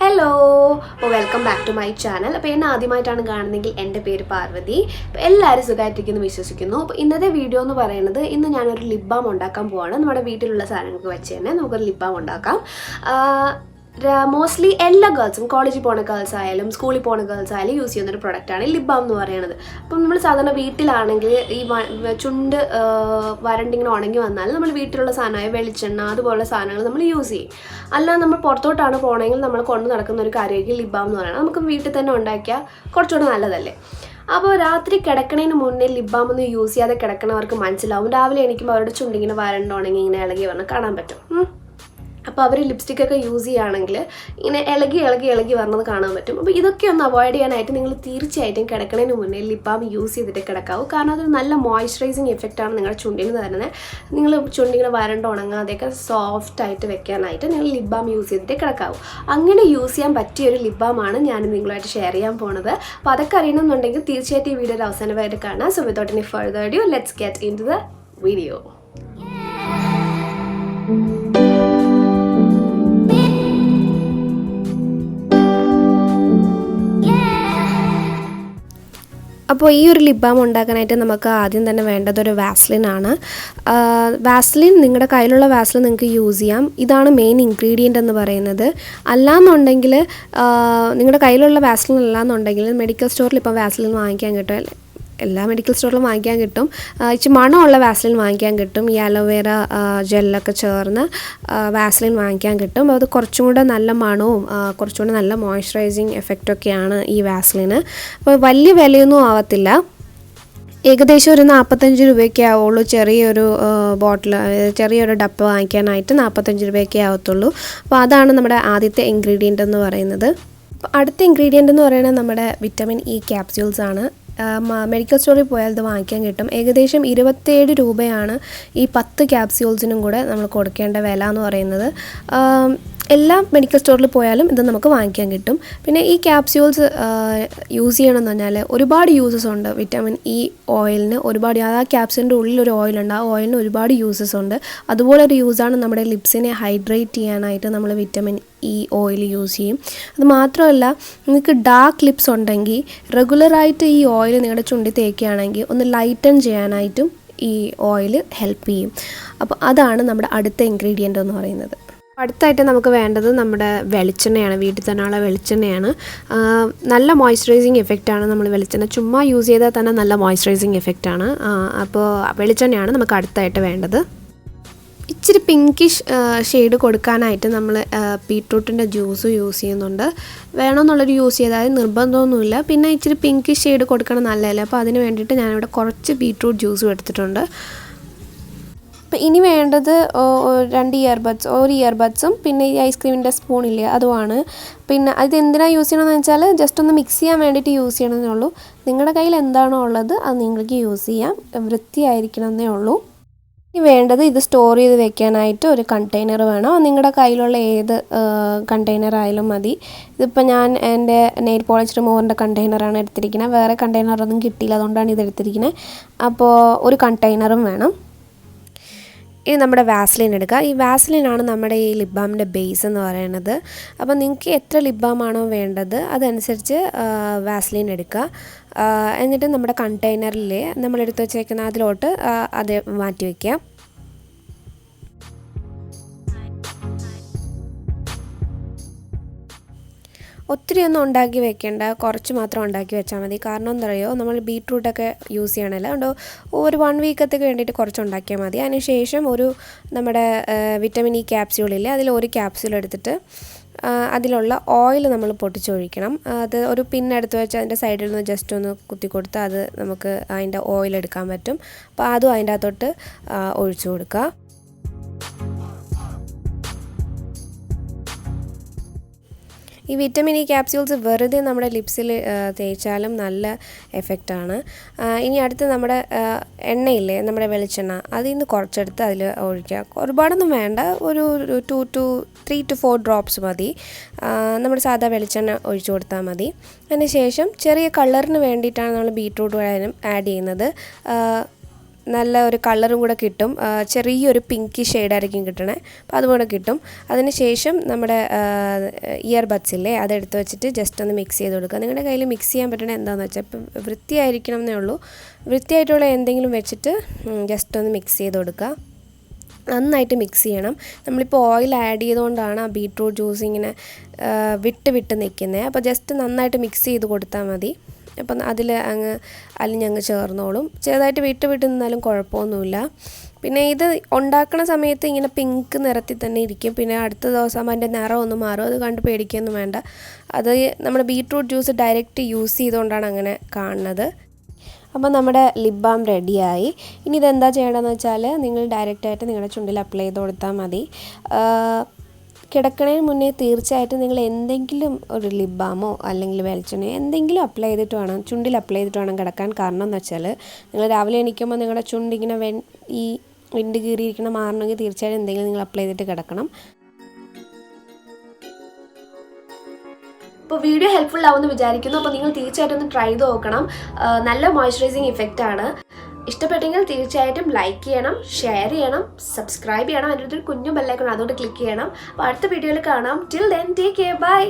Hello, welcome back to my channel. അപ്പോൾ എന്നെ ആദ്യമായിട്ടാണ് കാണുന്നതെങ്കിൽ എൻ്റെ പേര് പാർവതി. അപ്പോൾ എല്ലാവരും സുഖമായിട്ടിരിക്കുന്നു വിശ്വസിക്കുന്നു. അപ്പോൾ ഇന്നത്തെ വീഡിയോ എന്ന് പറയുന്നത് ഇന്ന് ഞാനൊരു ലിപ് ബാം ഉണ്ടാക്കാൻ പോവാണ്. നമ്മുടെ വീട്ടിലുള്ള സാധനങ്ങൾക്ക് വെച്ച് തന്നെ നമുക്കൊരു ലിപ് ബാം ഉണ്ടാക്കാം. മോസ്റ്റ്ലി എല്ലാ ഗേൾസും കോളേജിൽ പോകുന്ന ഗേൾസ് ആയാലും സ്കൂളിൽ പോകുന്ന ഗേൾസ് ആയാലും യൂസ് ചെയ്യുന്നൊരു പ്രൊഡക്റ്റാണ് ലിപ് ബാം എന്ന് പറയുന്നത്. അപ്പം നമ്മൾ സാധാരണ വീട്ടിലാണെങ്കിൽ ഈ ചുണ്ട് വരണ്ടിങ്ങനെ ഉണങ്ങി വന്നാൽ നമ്മൾ വീട്ടിലുള്ള സാധനമായ വെളിച്ചെണ്ണ അതുപോലുള്ള സാധനങ്ങൾ നമ്മൾ യൂസ് ചെയ്യും. അല്ലാതെ നമ്മൾ പുറത്തോട്ടാണ് പോകണമെങ്കിൽ നമ്മൾ കൊണ്ട് നടക്കുന്ന ഒരു കാര്യമായിരിക്കും ലിപ് ബാം എന്ന് പറയുന്നത്. നമുക്ക് വീട്ടിൽ തന്നെ ഉണ്ടാക്കിയാൽ കുറച്ചുകൂടെ നല്ലതല്ലേ. അപ്പോൾ രാത്രി കിടക്കണതിന് മുന്നേ ലിപ് ബാം ഒന്നും യൂസ് ചെയ്യാതെ കിടക്കണവർക്ക് മനസ്സിലാവും. രാവിലെ എണീക്കുമ്പോൾ അവരുടെ ചുണ്ടിങ്ങനെ വരണ്ടുണങ്ങി ഇങ്ങനെ ഇളകി വന്ന് കാണാൻ പറ്റും. അപ്പോൾ അവർ ലിപ്സ്റ്റിക്കൊക്കെ യൂസ് ചെയ്യുകയാണെങ്കിൽ ഇങ്ങനെ ഇളകി വരുന്നത് കാണാൻ പറ്റും. അപ്പോൾ ഇതൊക്കെ ഒന്ന് അവോയ്ഡ് ചെയ്യാനായിട്ട് നിങ്ങൾ തീർച്ചയായിട്ടും കിടക്കണതിന് മുന്നേ ലിപ് ബാം യൂസ് ചെയ്തിട്ട് കിടക്കാവൂ. കാരണം അതൊരു നല്ല മോയ്സ്ചറൈസിങ് എഫക്റ്റാണ് നിങ്ങളുടെ ചുണ്ടിന് തരുന്നത്. നിങ്ങൾ ചുണ്ടിങ്ങനെ വരണ്ട് ഉണങ്ങാതെയൊക്കെ സോഫ്റ്റായിട്ട് വെക്കാനായിട്ട് നിങ്ങൾ ലിപ് ബാം യൂസ് ചെയ്തിട്ട് കിടക്കാവൂ. അങ്ങനെ യൂസ് ചെയ്യാൻ പറ്റിയ ഒരു ലിപ് ബാമാണ് ഞാൻ നിങ്ങളുമായിട്ട് ഷെയർ ചെയ്യാൻ പോകുന്നത്. അപ്പോൾ അതൊക്കെ അറിയണമെന്നുണ്ടെങ്കിൽ തീർച്ചയായിട്ടും ഈ വീഡിയോയുടെ അവസാനമായിട്ട് കാണാം. So without any further ado, let's get into the video. അപ്പോൾ ഈ ഒരു ലിപ് ബാം ഉണ്ടാക്കാനായിട്ട് നമുക്ക് ആദ്യം തന്നെ വേണ്ടത് ഒരു വാസ്ലിനാണ്. വാസ്ലിൻ നിങ്ങളുടെ കയ്യിലുള്ള വാസ്ലിൻ നിങ്ങൾക്ക് യൂസ് ചെയ്യാം. ഇതാണ് മെയിൻ ഇൻഗ്രീഡിയൻ്റ് എന്ന് പറയുന്നത്. അല്ലാന്നുണ്ടെങ്കിൽ നിങ്ങളുടെ കയ്യിലുള്ള വാസ്ലിൻ അല്ലാന്നുണ്ടെങ്കിൽ മെഡിക്കൽ സ്റ്റോറിൽ ഇപ്പോൾ വാസ്ലിൻ വാങ്ങിക്കാൻ കിട്ടും. എല്ലാ മെഡിക്കൽ സ്റ്റോറിലും വാങ്ങിക്കാൻ കിട്ടും. ഇച്ചിരി മണമുള്ള വാസ്ലിൻ വാങ്ങിക്കാൻ കിട്ടും. ഈ അലോവേറ ജെല്ലൊക്കെ ചേർന്ന് വാസ്ലിൻ വാങ്ങിക്കാൻ കിട്ടും. അത് കുറച്ചും കൂടെ നല്ല മണവും കുറച്ചും കൂടെ നല്ല മോയ്സ്ചറൈസിങ് എഫക്റ്റൊക്കെയാണ് ഈ വാസ്ലിന്. അപ്പോൾ വലിയ വിലയൊന്നും ആവത്തില്ല. ഏകദേശം ഒരു 45 രൂപയൊക്കെ ആവുള്ളൂ. ചെറിയൊരു ബോട്ടിൽ ചെറിയൊരു ഡപ്പ വാങ്ങിക്കാനായിട്ട് 45 രൂപയൊക്കെ ആവത്തുള്ളൂ. അപ്പോൾ അതാണ് നമ്മുടെ ആദ്യത്തെ ഇൻഗ്രീഡിയൻ്റ് എന്ന് പറയുന്നത്. അപ്പോൾ അടുത്ത ഇൻഗ്രീഡിയൻ്റ് എന്ന് പറയുന്നത് നമ്മുടെ വിറ്റമിൻ ഇ ക്യാപ്സ്യൂൾസ് ആണ്. മെഡിക്കൽ സ്റ്റോറിൽ പോയാൽ ഇത് വാങ്ങിക്കാൻ കിട്ടും. ഏകദേശം 27 രൂപയാണ് ഈ 10 ക്യാപ്സ്യൂൾസിനും കൂടെ നമ്മൾ കൊടുക്കേണ്ട വില എന്ന് പറയുന്നത്. എല്ലാ മെഡിക്കൽ സ്റ്റോറിൽ പോയാലും ഇത് നമുക്ക് വാങ്ങിക്കാൻ കിട്ടും. പിന്നെ ഈ ക്യാപ്സ്യൂൾസ് യൂസ് ചെയ്യണമെന്ന് പറഞ്ഞാൽ ഒരുപാട് യൂസസ് ഉണ്ട്. വിറ്റാമിൻ ഇ ഓയിലിന് ഒരുപാട്, ആ ക്യാപ്സ്യൂളിൻ്റെ ഉള്ളിലൊരു ഓയിലുണ്ട്. ആ ഓയിലിന് ഒരുപാട് യൂസസ് ഉണ്ട്. അതുപോലെ ഒരു യൂസാണ് നമ്മുടെ ലിപ്സിനെ ഹൈഡ്രേറ്റ് ചെയ്യാനായിട്ട് നമ്മൾ വിറ്റാമിൻ ഇ ഓയിൽ യൂസ് ചെയ്യും. അത് മാത്രമല്ല, നിങ്ങൾക്ക് ഡാർക്ക് ലിപ്സ് ഉണ്ടെങ്കിൽ റെഗുലറായിട്ട് ഈ ഓയിൽ നിങ്ങളുടെ ചുണ്ടി തേക്കുകയാണെങ്കിൽ ഒന്ന് ലൈറ്റൻ ചെയ്യാനായിട്ടും ഈ ഓയിൽ ഹെൽപ്പ് ചെയ്യും. അപ്പോൾ അതാണ് നമ്മുടെ അടുത്ത ഇൻഗ്രീഡിയൻ്റ് എന്ന് പറയുന്നത്. അടുത്തായിട്ട് നമുക്ക് വേണ്ടത് നമ്മുടെ വെളിച്ചെണ്ണയാണ്. വീട്ടിൽ തന്നെയുള്ള വെളിച്ചെണ്ണയാണ്. നല്ല മോയ്സ്ചറൈസിങ് എഫക്റ്റാണ് നമ്മൾ വെളിച്ചെണ്ണ ചുമ്മാ യൂസ് ചെയ്താൽ തന്നെ നല്ല മോയ്സ്ചറൈസിങ് എഫക്റ്റാണ്. അപ്പോൾ വെളിച്ചെണ്ണയാണ് നമുക്ക് അടുത്തായിട്ട് വേണ്ടത്. ഇച്ചിരി പിങ്കിഷ് ഷെയ്ഡ് കൊടുക്കാനായിട്ട് നമ്മൾ ബീട്രൂട്ടിൻ്റെ ജ്യൂസ് യൂസ് ചെയ്യുന്നുണ്ട്. വേണമെന്നുള്ളൊരു യൂസ് ചെയ്താൽ നിർബന്ധമൊന്നുമില്ല. പിന്നെ ഇച്ചിരി പിങ്കിഷ് ഷെയ്ഡ് കൊടുക്കണം നല്ലതല്ലേ. അപ്പോൾ അതിന് വേണ്ടിയിട്ട് ഞാനിവിടെ കുറച്ച് ബീട്രൂട്ട് ജ്യൂസും എടുത്തിട്ടുണ്ട്. അപ്പോൾ ഇനി വേണ്ടത് 2 ഇയർബഡ്സ്, ഒരു ഇയർബഡ്സും പിന്നെ ഈ ഐസ്ക്രീമിൻ്റെ സ്പൂണില്ലേ അതുമാണ്. പിന്നെ അത് എന്തിനാണ് യൂസ് ചെയ്യണമെന്ന് വെച്ചാൽ ജസ്റ്റ് ഒന്ന് മിക്സ് ചെയ്യാൻ വേണ്ടിയിട്ട് യൂസ് ചെയ്യണമെന്നേ ഉള്ളൂ. നിങ്ങളുടെ കയ്യിൽ എന്താണോ ഉള്ളത് അത് നിങ്ങൾക്ക് യൂസ് ചെയ്യാം. വൃത്തിയായിരിക്കണമെന്നേ ഉള്ളൂ. ഇനി വേണ്ടത് ഇത് സ്റ്റോർ ചെയ്ത് വെക്കാനായിട്ട് ഒരു കണ്ടെയ്നർ വേണം. നിങ്ങളുടെ കയ്യിലുള്ള ഏത് കണ്ടെയ്നർ ആയാലും മതി. ഇതിപ്പോൾ ഞാൻ എൻ്റെ നെയിൽ പോളിഷ് റിമൂവറിൻ്റെ കണ്ടെയ്നറാണ് എടുത്തിരിക്കുന്നത്. വേറെ കണ്ടെയ്നറൊന്നും കിട്ടിയില്ല, അതുകൊണ്ടാണ് ഇത് എടുത്തിരിക്കുന്നത്. അപ്പോൾ ഒരു കണ്ടെയ്നറും വേണം. ഇനി നമ്മുടെ വാസ്ലിൻ എടുക്കുക. ഈ വാസ്ലിനാണ് നമ്മുടെ ഈ ലിപ് ബാമിൻ്റെ ബേസ് എന്ന് പറയുന്നത്. അപ്പോൾ നിങ്ങൾക്ക് എത്ര ലിപ് ബാമാണോ വേണ്ടത് അതനുസരിച്ച് വാസ്ലിൻ എടുക്കുക. എന്നിട്ട് നമ്മുടെ കണ്ടെയ്നറിൽ നമ്മളെടുത്ത് വെച്ചേക്കുന്ന അതിലോട്ട് അത് മാറ്റി വയ്ക്കുക. ഒത്തിരി ഒന്നും ഉണ്ടാക്കി വെക്കേണ്ട, കുറച്ച് മാത്രം ഉണ്ടാക്കി വെച്ചാൽ മതി. കാരണം എന്താ പറയുക, നമ്മൾ ബീട്രൂട്ടൊക്കെ യൂസ് ചെയ്യണമല്ലോ, അതുകൊണ്ട് ഒരു 1 വീക്കത്തേക്ക് വേണ്ടിയിട്ട് കുറച്ച് ഉണ്ടാക്കിയാൽ മതി. അതിനുശേഷം ഒരു നമ്മുടെ വിറ്റമിൻ ഇ ക്യാപ്സ്യൂളില്ലേ, അതിലൊരു ക്യാപ്സ്യൂൾ എടുത്തിട്ട് അതിലുള്ള ഓയിൽ നമ്മൾ പൊട്ടിച്ചൊഴിക്കണം. അത് ഒരു പിന്നെടുത്ത് വെച്ച് അതിൻ്റെ സൈഡിൽ നിന്ന് ജസ്റ്റ് ഒന്ന് കുത്തി കൊടുത്താൽ അത് നമുക്ക് അതിൻ്റെ ഓയിൽ എടുക്കാൻ പറ്റും. അപ്പോൾ അതും അതിൻ്റെ അകത്തോട്ട് ഒഴിച്ചു കൊടുക്കുക. ഈ വിറ്റമിൻ ഇ ക്യാപ്സ്യൂൾസ് വെറുതെ നമ്മുടെ ലിപ്സിൽ തേച്ചാലും നല്ല എഫക്റ്റാണ്. ഇനി അടുത്ത് നമ്മുടെ എണ്ണയില്ലേ, നമ്മുടെ വെളിച്ചെണ്ണ, അതിൽ നിന്ന് കുറച്ചെടുത്ത് അതിൽ ഒഴിക്കുക. ഒരുപാടൊന്നും വേണ്ട, ഒരു 3 to 4 ഡ്രോപ്സ് മതി. നമ്മുടെ സാധാ വെളിച്ചെണ്ണ ഒഴിച്ചു കൊടുത്താൽ മതി. അതിന് ശേഷം ചെറിയ കളറിന് വേണ്ടിയിട്ടാണ് നമ്മൾ ബീട്രൂട്ട് ആഡ് ചെയ്യുന്നത്. നല്ല ഒരു കളറും കൂടെ കിട്ടും. ചെറിയൊരു പിങ്കി ഷെയ്ഡായിരിക്കും കിട്ടണേ. അപ്പോൾ അതുകൂടെ കിട്ടും. അതിന് ശേഷം നമ്മുടെ ഇയർ ബഡ്സ് ഇല്ലേ, അതെടുത്ത് വെച്ചിട്ട് ജസ്റ്റ് ഒന്ന് മിക്സ് ചെയ്ത് കൊടുക്കുക. നിങ്ങളുടെ കയ്യിൽ മിക്സ് ചെയ്യാൻ പറ്റണത് എന്താണെന്ന് വെച്ചാൽ ഇപ്പം വൃത്തിയായിരിക്കണം എന്നേ ഉള്ളൂ. വൃത്തിയായിട്ടുള്ള എന്തെങ്കിലും വെച്ചിട്ട് ജസ്റ്റ് ഒന്ന് മിക്സ് ചെയ്ത് കൊടുക്കുക. നന്നായിട്ട് മിക്സ് ചെയ്യണം. നമ്മളിപ്പോൾ ഓയിൽ ആഡ് ചെയ്തുകൊണ്ടാണ് ആ ബീട്രൂട്ട് ജ്യൂസ് ഇങ്ങനെ വിട്ട് നിൽക്കുന്നത്. അപ്പോൾ ജസ്റ്റ് നന്നായിട്ട് മിക്സ് ചെയ്ത് കൊടുത്താൽ മതി. അപ്പം അതിൽ അലിഞ്ഞങ്ങ് ചേർന്നോളും. ചെറുതായിട്ട് വിട്ട് നിന്നാലും കുഴപ്പമൊന്നുമില്ല. പിന്നെ ഇത് ഉണ്ടാക്കുന്ന സമയത്ത് ഇങ്ങനെ പിങ്ക് നിറത്തിൽ തന്നെ ഇരിക്കും. പിന്നെ അടുത്ത ദിവസം അതിൻ്റെ നിറമൊന്ന് മാറും. അത് കണ്ട് പേടിക്കൊന്നും വേണ്ട. അത് നമ്മുടെ ബീട്രൂട്ട് ജ്യൂസ് ഡയറക്റ്റ് യൂസ് ചെയ്തുകൊണ്ടാണ് അങ്ങനെ കാണുന്നത്. അപ്പോൾ നമ്മുടെ ലിപ് ബാം റെഡിയായി. ഇനി ഇതെന്താ ചെയ്യേണ്ടതെന്ന് വെച്ചാൽ നിങ്ങൾ ഡയറക്റ്റായിട്ട് നിങ്ങളുടെ ചുണ്ടിൽ അപ്ലൈ ചെയ്ത് കൊടുത്താൽ മതി. കിടക്കണതിന് മുന്നേ തീർച്ചയായിട്ടും നിങ്ങൾ എന്തെങ്കിലും ഒരു ലിപ് ബാമോ അല്ലെങ്കിൽ വെളിച്ചെണ്ണയോ എന്തെങ്കിലും അപ്ലൈ ചെയ്തിട്ട് വേണം, ചുണ്ടിൽ അപ്ലൈ ചെയ്തിട്ട് വേണം കിടക്കാൻ. കാരണം എന്ന് വെച്ചാൽ നിങ്ങൾ രാവിലെ എണീക്കുമ്പോൾ നിങ്ങളുടെ ചുണ്ടിങ്ങനെ ഈ വിണ്ട് കീറിയിരിക്കണം മാറണമെങ്കിൽ തീർച്ചയായിട്ടും എന്തെങ്കിലും നിങ്ങൾ അപ്ലൈ ചെയ്തിട്ട് കിടക്കണം. അപ്പോൾ വീഡിയോ ഹെൽപ്ഫുൾ ആവുമെന്ന് വിചാരിക്കുന്നു. അപ്പോൾ നിങ്ങൾ തീർച്ചയായിട്ടും ഒന്ന് ട്രൈ ചെയ്ത് നോക്കണം. നല്ല മോയ്സ്ചറൈസിങ് ഇഫക്റ്റ് ആണ്. ഇഷ്ടപ്പെട്ടെങ്കിൽ തീർച്ചയായിട്ടും ലൈക്ക് ചെയ്യണം, ഷെയർ ചെയ്യണം, സബ്സ്ക്രൈബ് ചെയ്യണം. അതിൻ്റെ ഒരു കുഞ്ഞു ബെല്ലൈക്കൺ അതുകൊണ്ട് ക്ലിക്ക് ചെയ്യണം. അപ്പോൾ അടുത്ത വീഡിയോയിൽ കാണാം. Till then take care, by.